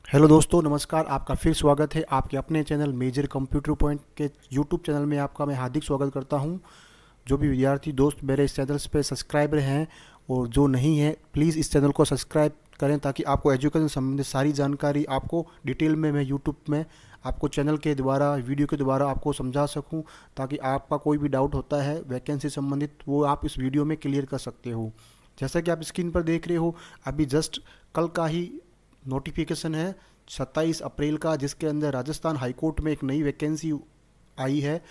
Hello दोस्तों, नमस्कार। आपका फिर स्वागत है आपके अपने चैनल मेजर कंप्यूटर पॉइंट के यूट्यूब चैनल में। आपका मैं हार्दिक स्वागत करता हूं। जो भी विद्यार्थी दोस्त मेरे इस चैनल पे सब्सक्राइबर हैं और जो नहीं है, प्लीज़ इस चैनल को सब्सक्राइब करें ताकि आपको एजुकेशन संबंधित सारी जानकारी आपको डिटेल में मैं यूट्यूब में आपको चैनल के द्वारा वीडियो के द्वारा आपको समझा सकूं, ताकि आपका कोई भी डाउट होता है वैकेंसी संबंधित वो आप इस वीडियो में क्लियर कर सकते हो। जैसा कि आप स्क्रीन पर देख रहे हो, अभी जस्ट कल का ही नोटिफिकेशन है 27 अप्रैल का, जिसके अंदर राजस्थान हाईकोर्ट में एक नई वैकेंसी आई है।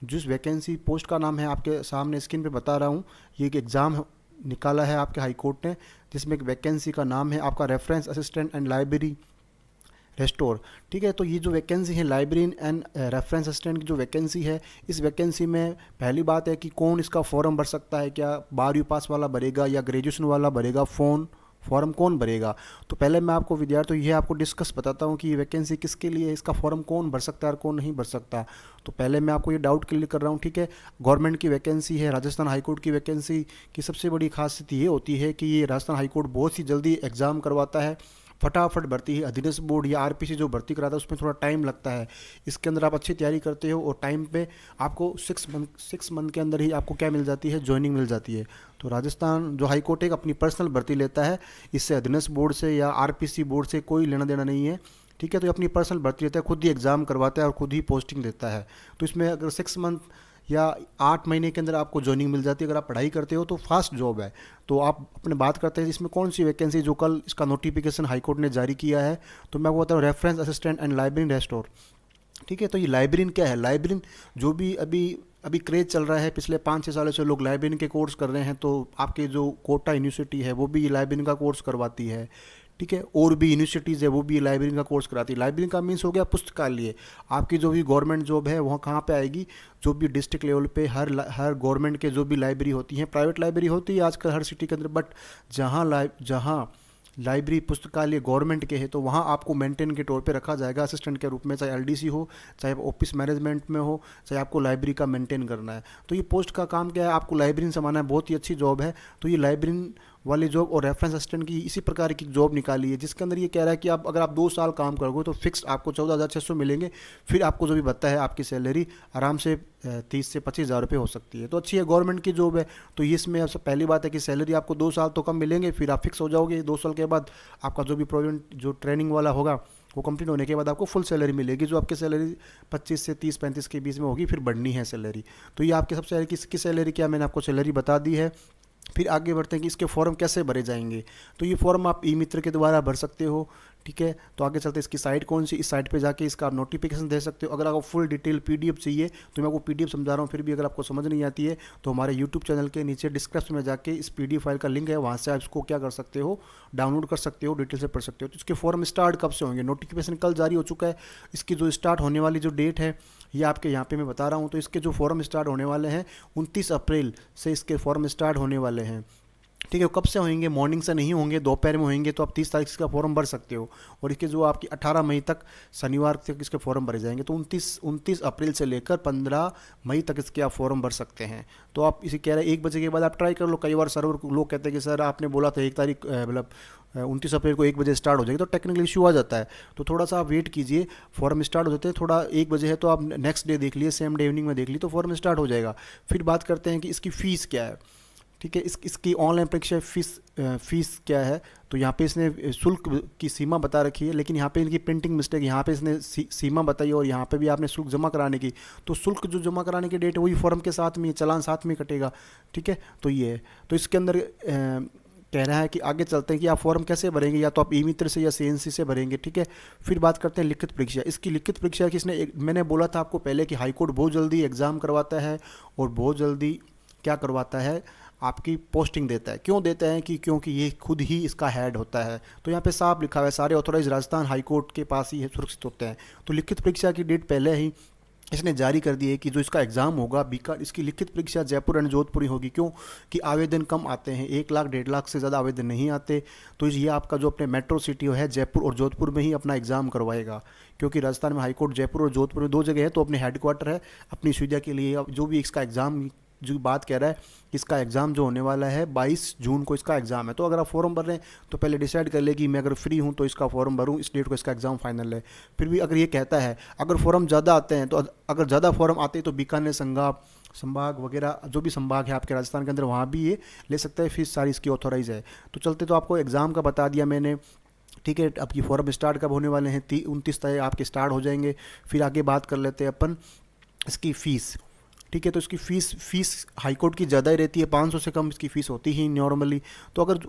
जिस वैकेंसी पोस्ट का नाम है आपके सामने स्क्रीन पे बता रहा हूँ। ये एक एग्ज़ाम निकाला है आपके हाईकोर्ट ने, जिसमें एक वैकेंसी का नाम है आपका reference assistant and library restore. ठीक है, तो ये जो वैकेंसी है लाइब्रेरी एंड रेफरेंस असिस्टेंट की जो वैकेंसी है, इस वैकेंसी में पहली बात है कि कौन इसका फॉर्म भर सकता है। क्या 12वीं पास वाला भरेगा या ग्रेजुएशन वाला भरेगा? फॉर्म कौन भरेगा? तो पहले मैं आपको विद्यार्थियों ये आपको डिस्कस बताता हूँ कि ये वैकेंसी किसके लिए है, इसका फॉर्म कौन भर सकता है और कौन नहीं भर सकता। तो पहले मैं आपको ये डाउट क्लियर कर रहा हूँ। ठीक है, गवर्नमेंट की वैकेंसी है, राजस्थान हाईकोर्ट की वैकेंसी की सबसे बड़ी खासियत ये होती है कि ये राजस्थान हाईकोर्ट बहुत ही जल्दी एग्ज़ाम करवाता है, फटाफट भर्ती है। अधीनस्थ बोर्ड या आरपीसी जो भर्ती कराता है उसमें थोड़ा टाइम लगता है। इसके अंदर आप अच्छी तैयारी करते हो और टाइम पे आपको 6 मंथ के अंदर ही आपको क्या मिल जाती है, ज्वाइनिंग मिल जाती है। तो राजस्थान जो हाई कोर्ट है अपनी पर्सनल भर्ती लेता है, इससे अधीनस्थ बोर्ड से या आरपीसी बोर्ड से कोई लेना देना नहीं है। ठीक है, तो ये अपनी पर्सनल भर्ती लेता है, खुद ही एग्ज़ाम करवाता है और खुद ही पोस्टिंग देता है। तो इसमें अगर 6 मंथ या 8 महीने के अंदर आपको ज्वाइनिंग मिल जाती है। अगर आप पढ़ाई करते हो तो फास्ट जॉब है। तो आप अपने बात करते हैं इसमें कौन सी वैकेंसी जो कल इसका नोटिफिकेशन हाईकोर्ट ने जारी किया है। तो मैं वो बताऊँ, reference assistant and library restore. ठीक है, तो ये लाइब्रेरियन क्या है? लाइब्रेरियन जो भी अभी अभी क्रेज चल रहा है, पिछले 5-6 सालों से लोग लाइब्रेरियन के कोर्स कर रहे हैं। तो आपके जो कोटा यूनिवर्सिटी है वो भी ये लाइब्रेरियन का कोर्स करवाती है। ठीक है, और भी यूनिवर्सिटीज़ है वो भी लाइब्रेरियन का कोर्स कराती है। लाइब्रेरियन का मीन्स हो गया पुस्तकालय। आपकी जो भी गवर्नमेंट जॉब है वहाँ कहाँ पे आएगी? जो भी डिस्ट्रिक्ट लेवल पे हर गवर्नमेंट के जो भी लाइब्रेरी होती हैं, प्राइवेट लाइब्रेरी होती है आजकल हर सिटी के अंदर, बट जहाँ लाइब्रेरी पुस्तकालय गवर्नमेंट के हैं तो वहाँ आपको मेंटेन के तौर पे रखा जाएगा असिस्टेंट के रूप में, चाहे एलडीसी हो, चाहे ऑफिस मैनेजमेंट में हो, चाहे आपको लाइब्रेरी का मेंटेन करना है। तो ये पोस्ट का काम क्या है? आपको लाइब्रेरियन संभालना है। बहुत ही अच्छी जॉब है। तो ये लाइब्रेरियन वाली जॉब और रेफरेंस असिस्टेंट की इसी प्रकार की जॉब निकाली है, जिसके अंदर ये कह रहा है कि आप अगर आप 2 साल काम करोगे तो फिक्स आपको 14,600 मिलेंगे। फिर आपको जो भी बनता है आपकी सैलरी आराम से 30 से 25 हज़ार रुपये हो सकती है। तो अच्छी है, गवर्नमेंट की जॉब है। तो ये इसमें सब पहली बात है कि सैलरी आपको 2 साल तो कम मिलेंगे, फिर आप फिक्स हो जाओगे। 2 साल के बाद आपका जो भी प्रोविडेंट जो ट्रेनिंग वाला होगा वो कंप्लीट होने के बाद आपको फुल सैलरी मिलेगी, जो आपकी सैलरी 25 से 30-35 के बीच में होगी। फिर बढ़नी है सैलरी। तो ये आपके सबसे किसकी सैलरी क्या, मैंने आपको सैलरी बता दी है। फिर आगे बढ़ते हैं कि इसके फॉर्म कैसे भरे जाएंगे। तो ये फॉर्म आप ई मित्र के द्वारा भर सकते हो। ठीक है, तो आगे चलते हैं इसकी साइट कौन सी, इस साइट पे जाके इसका आप नोटिफिकेशन दे सकते हो। अगर आपको फुल डिटेल पीडीएफ चाहिए तो मैं आपको पीडीएफ समझा रहा हूँ, फिर भी अगर आपको समझ नहीं आती है तो हमारे यूट्यूब चैनल के नीचे डिस्क्रिप्शन में जाके इस पीडीएफ फाइल का लिंक है, वहाँ से आप इसको क्या कर सकते हो, डाउनलोड कर सकते हो, डिटेल से पढ़ सकते हो। तो इसके फॉर्म स्टार्ट कब से होंगे? नोटिफिकेशन कल जारी हो चुका है। इसकी जो स्टार्ट होने वाली जो डेट है ये आपके यहाँ पे मैं बता रहा हूँ। तो इसके जो फॉर्म स्टार्ट होने वाले हैं 29 अप्रैल से इसके फॉर्म स्टार्ट होने वाले हैं। ठीक है, कब से होंगे? मॉर्निंग से नहीं होंगे, दोपहर में होंगे। तो आप 30 तारीख से इसका फॉर्म भर सकते हो और इसके जो आपकी 18 मई तक शनिवार तक इसके फॉर्म भरे जाएंगे। तो 29 अप्रैल से लेकर 15 मई तक इसके आप फॉर्म भर सकते हैं। तो आप इसे कह रहे हैं 1 बजे के बाद आप ट्राई कर लो। कई बार सर्वर लोग कहते हैं कि सर आपने बोला था 1 तारीख मतलब 29 अप्रैल को 1 बजे स्टार्ट हो जाएगी, तो टेक्निकल इशू आ जाता है। तो थोड़ा सा आप वेट कीजिए, फॉर्म स्टार्ट हो जाते हैं। थोड़ा 1 बजे है तो आप नेक्स्ट डे देख लिए, सेम डे इवनिंग में देख ली तो फॉर्म स्टार्ट हो जाएगा। फिर बात करते हैं कि इसकी फ़ीस क्या है। ठीक है, इसकी ऑनलाइन परीक्षा फीस क्या है? तो यहाँ पे इसने शुल्क की सीमा बता रखी है, लेकिन यहाँ पे इनकी प्रिंटिंग मिस्टेक, यहाँ पे इसने सीमा बताई और यहाँ पे भी आपने शुल्क जमा कराने की। तो शुल्क जो जमा कराने की डेट है वही फॉर्म के साथ में, चालान साथ में कटेगा। ठीक है, तो ये है। तो इसके अंदर कह रहा है कि आगे चलते हैं कि आप फॉर्म कैसे भरेंगे, या तो आप ई मित्र से या सीएनसी से भरेंगे। ठीक है, फिर बात करते हैं लिखित परीक्षा। इसकी लिखित परीक्षा किसने मैंने बोला था आपको पहले कि हाईकोर्ट बहुत जल्दी एग्ज़ाम करवाता है और बहुत जल्दी क्या करवाता है, आपकी पोस्टिंग देता है। क्यों देता है? कि क्योंकि ये खुद ही इसका हेड होता है। तो यहाँ पे साफ लिखा हुआ है सारे ऑथोराइज राजस्थान हाईकोर्ट के पास ही सुरक्षित होते हैं। तो लिखित परीक्षा की डेट पहले ही इसने जारी कर दी है कि जो इसका एग्ज़ाम होगा बीकानेर, इसकी लिखित परीक्षा जयपुर एंड जोधपुर ही होगी। क्यों? कि आवेदन कम आते हैं, 1 लाख 1.5 लाख से ज़्यादा आवेदन नहीं आते। तो ये आपका जो अपने मेट्रो सिटी है जयपुर और जोधपुर में ही अपना एग्ज़ाम करवाएगा, क्योंकि राजस्थान में हाईकोर्ट जयपुर और जोधपुर में 2 जगह है। तो अपने हेडक्वार्टर है अपनी सुविधा के लिए। जो भी इसका एग्ज़ाम जो बात कह रहा है कि इसका एग्ज़ाम जो होने वाला है 22 जून को इसका एग्ज़ाम है। तो अगर आप फॉर्म भर रहे हैं तो पहले डिसाइड कर ले कि मैं अगर फ्री हूँ तो इसका फॉर्म भरूँ, इस डेट को इसका एग्ज़ाम फाइनल है। फिर भी अगर ये कहता है अगर फॉर्म ज़्यादा आते हैं, तो अगर ज़्यादा फॉर्म आते हैं तो बीकानेर संभाग वगैरह जो भी संभाग है आपके राजस्थान के अंदर, वहाँ भी ये ले सकता है, फीस सारी इसकी ऑथोराइज है। तो चलते तो आपको एग्ज़ाम का बता दिया मैंने, ठीक है। आपकी फॉर्म स्टार्ट कब होने वाले हैं, 29 तारीख आपके स्टार्ट हो जाएंगे। फिर आगे बात कर लेते हैं अपन इसकी फ़ीस, ठीक है। तो इसकी फ़ीस हाई कोर्ट की ज़्यादा ही रहती है, 500 से कम इसकी फ़ीस होती ही नॉर्मली। तो अगर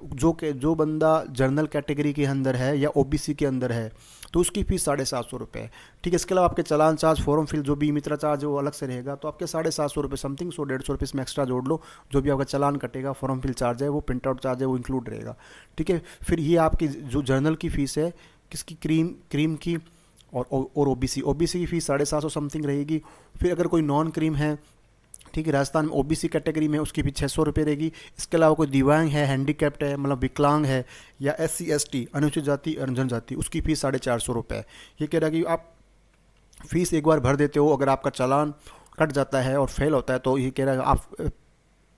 जो बंदा जनरल कैटेगरी के अंदर है या ओबीसी के अंदर है तो उसकी फ़ीस 750 रुपये है, ठीक है। इसके अलावा आपके चालान चार्ज, फॉर्म फिल, जो भी मित्रा चार्ज है वो अलग से रहेगा। तो आपके 750 रुपये समथिंग, 100-150 रुपये इसमें एक्स्ट्रा जोड़ लो। जो भी आपका चालान कटेगा, फॉर्म फिल चार्ज है, वो प्रिंट आउट चार्ज है, वो इंक्लूड रहेगा, ठीक है। फिर ये आपकी जो जर्नल की फ़ीस है किसकी, क्रीम की और ओबीसी की फ़ीस 750 समथिंग रहेगी। फिर अगर कोई नॉन क्रीम है, ठीक है, राजस्थान में ओबीसी कैटेगरी में, उसकी भी 600 रुपये रहेगी। इसके अलावा कोई दिव्यांग है, हैंडीकैप्ड है, मतलब विकलांग है, या SC ST अनुसूचित जाति और जनजाति, उसकी फ़ीस 450 रुपये है। ये कह रहा है कि आप फीस एक बार भर देते हो, अगर आपका चालान कट जाता है और फेल होता है तो ये कह रहा है आप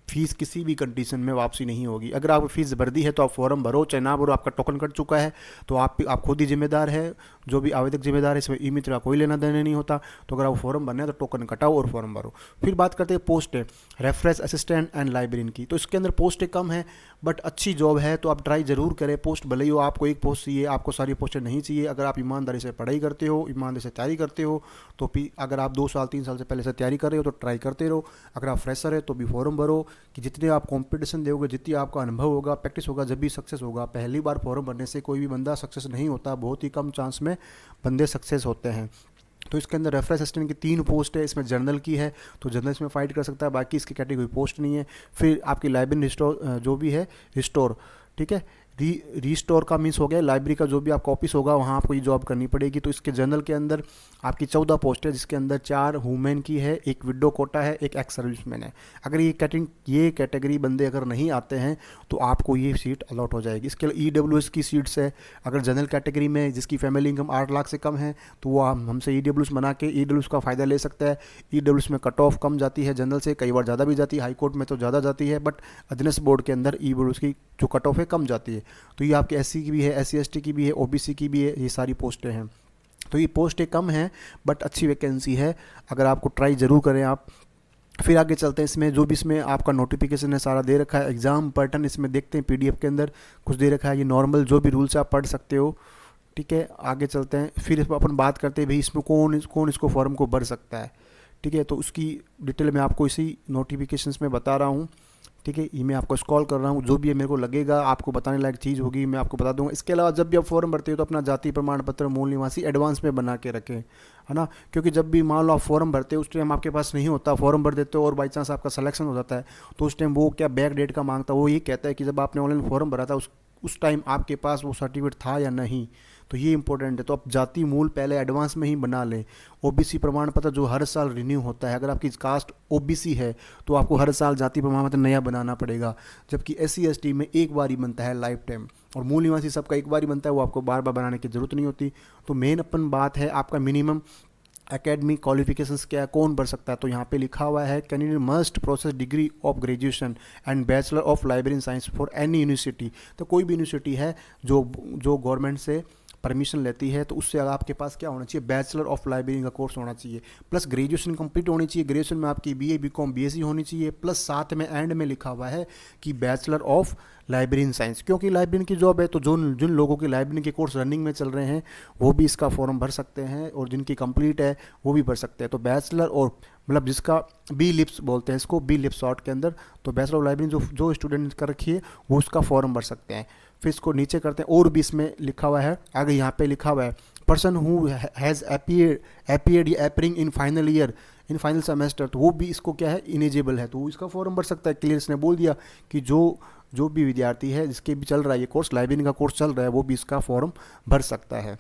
फीस किसी भी कंडीशन में वापसी नहीं होगी। अगर आप फीस भर दी है तो आप फॉर्म भरो, चाहे ना भरो, आपका टोकन कट चुका है तो आप खुद ही जिम्मेदार है, जो भी आवेदक जिम्मेदार है, इसमें ई मित्र का कोई लेना देना नहीं होता। तो अगर आप फॉर्म भरना है तो टोकन कटाओ और फॉर्म भरो। फिर बात करते हैं पोस्ट है, रेफरेंस असिस्टेंट एंड लाइब्रेरियन की। तो इसके अंदर पोस्टें कम है बट अच्छी जॉब है, तो आप ट्राई ज़रूर करें। पोस्ट भले ही हो, आपको एक पोस्ट चाहिए, आपको सारी पोस्टें नहीं चाहिए। अगर आप ईमानदारी से पढ़ाई करते हो, ईमानदारी से तैयारी करते हो, तो अगर आप 2 साल 3 साल से पहले से तैयारी कर रहे हो तो ट्राई करते रहो। अगर आप फ्रेशर है तो भी फॉर्म भरो, कि जितने आप कंपटीशन दोगे, जितनी आपका अनुभव होगा, प्रैक्टिस होगा, जब भी सक्सेस होगा। पहली बार फॉर्म भरने से कोई भी बंदा सक्सेस नहीं होता, बहुत ही कम चांस में बंदे सक्सेस होते हैं। तो इसके अंदर रेफरेंस असिस्टेंट की 3 पोस्ट है, इसमें जर्नल की है तो जर्नल इसमें फाइट कर सकता है, बाकी इसकी कैटेगरी पोस्ट नहीं है। फिर आपकी लाइब्रेरी जो भी है रिस्टोर, ठीक है, रीस्टोर का मीन्स हो गया लाइब्रेरी का जो भी आपका ऑफिस होगा वहाँ आपको ये जॉब करनी पड़ेगी। तो इसके जनरल के अंदर आपकी 14 पोस्ट है, जिसके अंदर 4 वुमेन की है, एक विडो कोटा है, एक एक्स सर्विसमैन है। अगर ये कैटेगरी बंदे अगर नहीं आते हैं तो आपको ये सीट अलॉट हो जाएगी। इसके लिए EWS की सीट्स है। अगर जनरल कैटेगरी में जिसकी फैमिली इनकम 8 लाख से कम है तो वो हमसे EWS बना के EWS का फ़ायदा ले सकता है। EWS में कट ऑफ कम जाती है जनरल से, कई बार ज़्यादा भी जाती है, हाई कोर्ट में तो ज़्यादा जाती है, बट अधीनस्थ बोर्ड के अंदर EWS की जो कट ऑफ है कम जाती है। तो ये आपके SC की भी है, SC ST की भी है, OBC की भी है, ये सारी पोस्टें हैं। तो ये पोस्टें कम हैं बट अच्छी वैकेंसी है, अगर आपको ट्राई ज़रूर करें आप। फिर आगे चलते हैं, इसमें जो भी इसमें आपका नोटिफिकेशन है सारा दे रखा है। एग्ज़ाम पैटर्न इसमें देखते हैं, PDF के अंदर कुछ दे रखा है, ये नॉर्मल जो भी रूल्स आप पढ़ सकते हो, ठीक है। आगे चलते हैं, फिर इस पर अपन बात करते हैं भाई इसमें कौन इसको फॉर्म को भर सकता है, ठीक है। तो उसकी डिटेल मैं आपको इसी नोटिफिकेशंस में बता रहा हूँ, ठीक है। ये मैं आपको स्क्रॉल कर रहा हूँ, जो भी है मेरे को लगेगा आपको बताने लायक चीज़ होगी मैं आपको बता दूंगा। इसके अलावा जब भी आप फॉर्म भरते हो तो अपना जाति प्रमाण पत्र, मूल निवासी एडवांस में बना के रखें, है ना। क्योंकि जब भी मान लो आप फॉर्म भरते हो उस टाइम आपके पास नहीं होता, फॉर्म भर देते हो और बाई चांस आपका सिलेक्शन हो जाता है तो उस टाइम वो क्या बैक डेट का मांगता है, वो ये कहता है कि जब आपने ऑनलाइन फॉर्म भरा था उस टाइम आपके पास वो सर्टिफिकेट था या नहीं। तो ये इंपॉर्टेंट है। तो आप जाति मूल पहले एडवांस में ही बना लें। OBC प्रमाण पत्र जो हर साल रिन्यू होता है, अगर आपकी कास्ट OBC है तो आपको हर साल जाति प्रमाण पत्र नया बनाना पड़ेगा, जबकि SC ST में एक बार ही बनता है लाइफ टाइम, और मूल निवासी सबका एक बार ही बनता है, वो आपको बार बार बनाने की ज़रूरत नहीं होती। तो मेन अपन बात है आपका मिनिमम एकेडमिक क्वालिफिकेशंस क्या है, कौन भर सकता है। तो यहाँ पे लिखा हुआ है candidate must process degree of graduation and bachelor of library science for any university. तो कोई भी यूनिवर्सिटी है जो गवर्नमेंट से परमिशन लेती है तो उससे आपके पास क्या होना चाहिए, बैचलर ऑफ लाइब्रेरी का कोर्स होना चाहिए, प्लस ग्रेजुएशन कंप्लीट होनी चाहिए। ग्रेजुएशन में आपकी BA BCom BSc होनी चाहिए, प्लस साथ में एंड में लिखा हुआ है कि बैचलर ऑफ लाइब्रेरी साइंस। क्योंकि लाइब्रेरी की जॉब है तो जिन लोगों की लाइब्रेरी के कोर्स रनिंग में चल रहे हैं वो भी इसका फॉर्म भर सकते हैं, और जिनकी कंप्लीट है वो भी भर सकते हैं। तो बैचलर और मतलब जिसका B.Lips बोलते हैं इसको, B.Lips शॉर्ट के अंदर, तो बैचलर ऑफ लाइब्रेरी जो स्टूडेंट कर रखी है वो उसका फॉर्म भर सकते हैं। फिर इसको नीचे करते हैं, और भी इसमें लिखा हुआ है, आगे यहाँ पे लिखा हुआ है पर्सन हु हैज़ अपीयर्ड या appearing in final year in final semester, तो वो भी इसको क्या है इनिजिबल है, तो वो इसका फॉर्म भर सकता है। क्लियर इसने बोल दिया कि जो भी विद्यार्थी है जिसके भी चल रहा है ये कोर्स, लाइब्रेरी का कोर्स चल रहा है, वो भी इसका फॉर्म भर सकता है।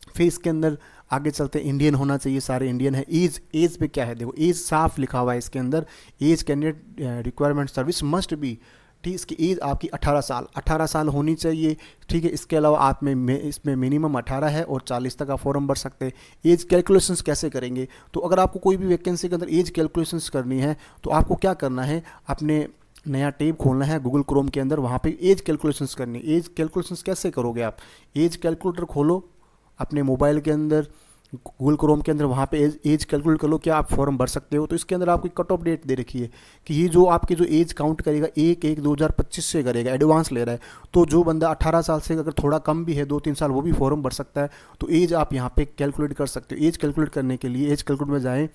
फिर इसके अंदर आगे चलते हैं, इंडियन होना चाहिए, सारे इंडियन है। एज पे क्या है, देखो एज साफ लिखा हुआ है इसके अंदर, age candidate requirement service must be ठीक, इसकी एज आपकी 18 साल होनी चाहिए। ठीक है, इसके अलावा आप में इसमें मिनिमम 18 है और 40 तक आप फॉर्म भर सकते हैं। एज कैलकुलेशंस कैसे करेंगे, तो अगर आपको कोई भी वैकेंसी के अंदर एज कैलकुलेशंस करनी है तो आपको क्या करना है, अपने नया टैब खोलना है गूगल क्रोम के अंदर, वहाँ पे एज कैलकुलेशंस करनी है। एज कैलकुलेशंस कैसे करोगे आप, एज कैलकुलेटर खोलो अपने मोबाइल के अंदर, गूगल क्रोम के अंदर, वहाँ पे एज कैलकुलेट कर लो, क्या आप फॉर्म भर सकते हो। तो इसके अंदर आपकी कट ऑफ डेट दे रखी है कि ये जो आपकी जो एज काउंट करेगा 1/1/2025 से करेगा, एडवांस ले रहा है। तो जो बंदा 18 साल से अगर थोड़ा कम भी है, 2-3 साल, वो भी फॉर्म भर सकता है। तो एज आप यहाँ पे कैलकुलेट कर सकते हो। एज कैलकुलेट करने के लिए एज कैलकुलेट में जाएँ,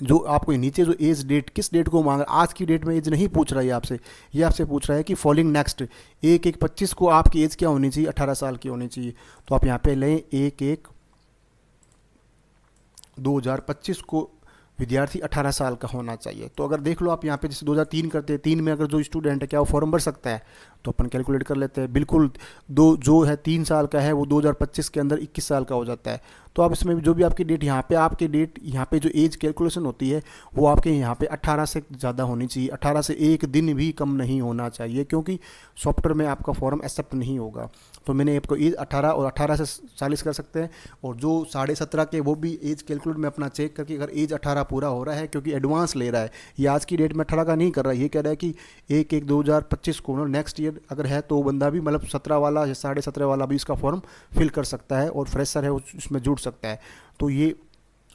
जो आपको नीचे जो एज डेट, किस डेट को मांग रहा है, आज की डेट में एज नहीं पूछ रहा है आपसे, ये आपसे पूछ रहा है कि फॉलोइंग नेक्स्ट 1/1/25 को आपकी एज क्या होनी चाहिए, 18 साल की होनी चाहिए। तो आप यहाँ पे लें 1/1/2025 को विद्यार्थी 18 साल का होना चाहिए। तो अगर देख लो आप यहाँ पे जैसे 2003 करते हैं, 3 में अगर जो स्टूडेंट है क्या वो फॉर्म भर सकता है, तो अपन कैलकुलेट कर लेते हैं। बिल्कुल, दो जो है 3 साल का है वो 2025 के अंदर 21 साल का हो जाता है। तो आप इसमें जो भी आपकी डेट, यहाँ पे आपकी डेट, यहाँ पे जो एज कैलकुलेशन होती है वो आपके यहाँ पे 18 से ज़्यादा होनी चाहिए, 18 से एक दिन भी कम नहीं होना चाहिए, क्योंकि सॉफ्टवेयर में आपका फॉर्म एक्सेप्ट नहीं होगा। तो मैंने आपको एज 18 और 18 से 40 कर सकते हैं, और जो 17.5 के वो भी एज कैलकुलेट में अपना चेक करके, अगर एज 18 पूरा हो रहा है, क्योंकि एडवांस ले रहा है, ये आज की डेट में 18 का नहीं कर रहा है, ये कह रहा है कि 1/1/2025 को नेक्स्ट ईयर अगर है तो वो बंदा भी मतलब 17 वाला या 17.5 वाला भी इसका फॉर्म फिल कर सकता है, और फ्रेशर है उसमें जुड़ सकता है। तो ये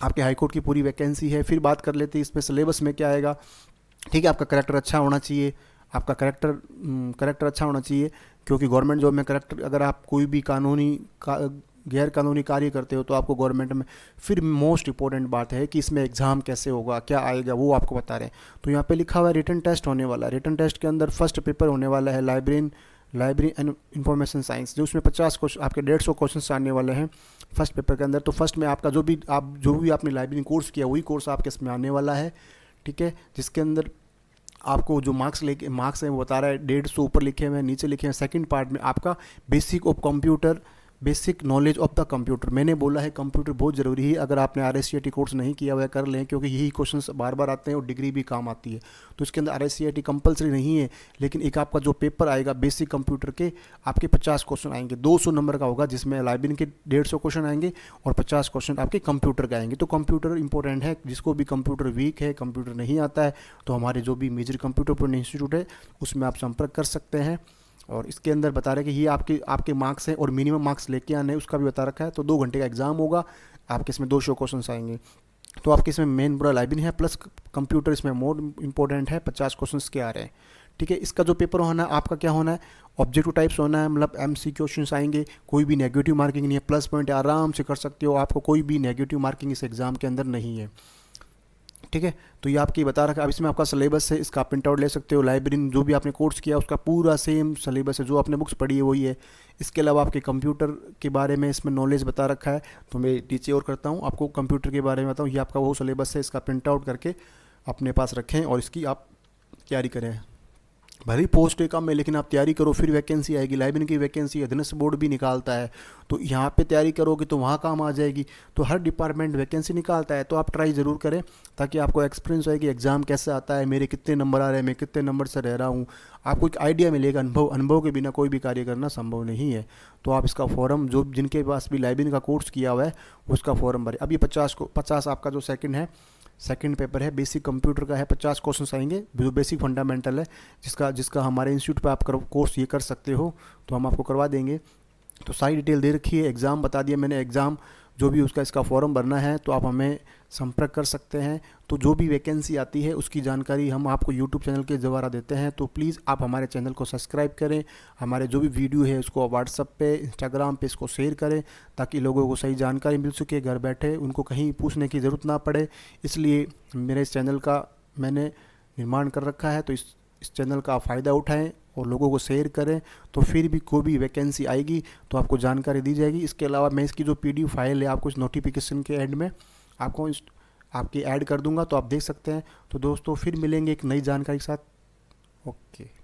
आपके हाईकोर्ट की पूरी वैकेंसी है। फिर बात कर लेते हैं इसमें सिलेबस में क्या आएगा। ठीक है, आपका करेक्टर अच्छा होना चाहिए, आपका करेक्टर अच्छा होना चाहिए, क्योंकि गवर्नमेंट जॉब में करेक्टर, अगर आप कोई भी गैर कानूनी कार्य करते हो तो आपको गवर्नमेंट में, फिर मोस्ट इंपॉर्टेंट बात है कि इसमें एग्ज़ाम कैसे होगा, क्या आएगा, वो आपको बता रहे हैं। तो यहाँ पे लिखा हुआ है रिटन टेस्ट होने वाला है। रिटन टेस्ट के अंदर फर्स्ट पेपर होने वाला है लाइब्रेरी एंड इंफॉर्मेशन साइंस, जो उसमें 50 क्वेश्चन, आपके 150 क्वेश्चन आने वाले हैं फर्स्ट पेपर के अंदर। तो फर्स्ट में आपका जो भी आपने लाइब्रेरी कोर्स किया वही कोर्स आपके इसमें आने वाला है। ठीक है, जिसके अंदर आपको जो मार्क्स हैं वो बता रहा है 150 ऊपर लिखे हुए हैं, नीचे लिखे हैं। सेकंड पार्ट में आपका basic knowledge of the computer. मैंने बोला है कंप्यूटर बहुत ज़रूरी है, अगर आपने RSCIT कोर्स नहीं किया हुआ है कर लें, क्योंकि यही क्वेश्चंस बार बार आते हैं और डिग्री भी काम आती है। तो इसके अंदर RSCIT कंपलसरी नहीं है, लेकिन एक आपका जो पेपर आएगा बेसिक कंप्यूटर के, आपके 50 क्वेश्चन आएंगे, 200 नंबर का होगा, जिसमें लाइब्रेरी के 150 क्वेश्चन आएंगे और 50 क्वेश्चन आपके कंप्यूटर के आएंगे। तो कंप्यूटर इंपॉर्टेंट है, जिसको भी कंप्यूटर वीक है, कंप्यूटर नहीं आता है, तो हमारे जो भी मेजर कंप्यूटर पॉइंट इंस्टीट्यूट है उसमें आप संपर्क कर सकते हैं। और इसके अंदर बता रहे हैं कि ये आपके मार्क्स हैं, और मिनिमम मार्क्स लेके आने उसका भी बता रखा है। तो 2 घंटे का एग्जाम होगा, आपके इसमें 200 क्वेश्चन आएंगे। तो आपके इसमें मेन पूरा लाइब्रेरी है प्लस कंप्यूटर इसमें मोर इंपॉर्टेंट है, 50 क्वेश्चन के आ रहे हैं। ठीक है, इसका जो पेपर होना है आपका क्या होना है, ऑब्जेक्टिव टाइप्स होना है, मतलब MC क्वेश्चन आएंगे, कोई भी नेगेटिव मार्किंग नहीं है, प्लस पॉइंट आराम से कर सकते हो, आपको कोई भी नेगेटिव मार्किंग इस एग्ज़ाम के अंदर नहीं है। ठीक है, तो ये आपकी बता रखा है। अब इसमें आपका सिलेबस है, इसका प्रिंट आउट ले सकते हो। लाइब्रेरी में जो भी आपने कोर्स किया उसका पूरा सेम सिलेबस है, जो आपने बुक्स पढ़ी है वही है। इसके अलावा आपके कंप्यूटर के बारे में इसमें नॉलेज बता रखा है, तो मैं नीचे और करता हूँ आपको कंप्यूटर के बारे में बताऊँ। ये आपका वो सिलेबस है, इसका प्रिंट आउट करके अपने पास रखें और इसकी आप तैयारी करें। भले ही पोस्ट कम है, लेकिन आप तैयारी करो, फिर वैकेंसी आएगी। लाइब्रेरी की वैकेंसी अधीनस्थ बोर्ड भी निकालता है, तो यहाँ पे तैयारी करोगे तो वहाँ काम आ जाएगी। तो हर डिपार्टमेंट वैकेंसी निकालता है, तो आप ट्राई ज़रूर करें, ताकि आपको एक्सपीरियंस होए कि एग्ज़ाम कैसे आता है, मेरे कितने नंबर आ रहे हैं, मैं कितने नंबर से रह रहा हूँ, आपको एक आइडिया मिलेगा। अनुभव के बिना कोई भी कार्य करना संभव नहीं है। तो आप इसका फॉर्म, जो जिनके पास भी लाइब्रेरी का कोर्स किया हुआ है उसका फॉर्म भरें। अब ये 50 आपका जो सेकंड पेपर है बेसिक कंप्यूटर का है, 50 क्वेश्चन आएंगे, जो बेसिक फंडामेंटल है, जिसका हमारे इंस्टीट्यूट पे आप कोर्स ये कर सकते हो, तो हम आपको करवा देंगे। तो सारी डिटेल दे रखी है, एग्ज़ाम बता दिया मैंने, एग्ज़ाम जो भी इसका फॉर्म भरना है तो आप हमें संपर्क कर सकते हैं। तो जो भी वैकेंसी आती है उसकी जानकारी हम आपको यूट्यूब चैनल के द्वारा देते हैं। तो प्लीज़ आप हमारे चैनल को सब्सक्राइब करें, हमारे जो भी वीडियो है उसको व्हाट्सएप पे, इंस्टाग्राम पे इसको शेयर करें, ताकि लोगों को सही जानकारी मिल सके, घर बैठे उनको कहीं पूछने की ज़रूरत ना पड़े। इसलिए मेरे इस चैनल का मैंने निर्माण कर रखा है, तो इस चैनल का फ़ायदा उठाएं और लोगों को शेयर करें, तो फिर भी कोई भी वैकेंसी आएगी तो आपको जानकारी दी जाएगी। इसके अलावा मैं इसकी जो PDF फाइल है आपको इस नोटिफिकेशन के एंड में आपकी ऐड कर दूंगा, तो आप देख सकते हैं। तो दोस्तों फिर मिलेंगे एक नई जानकारी के साथ। ओके।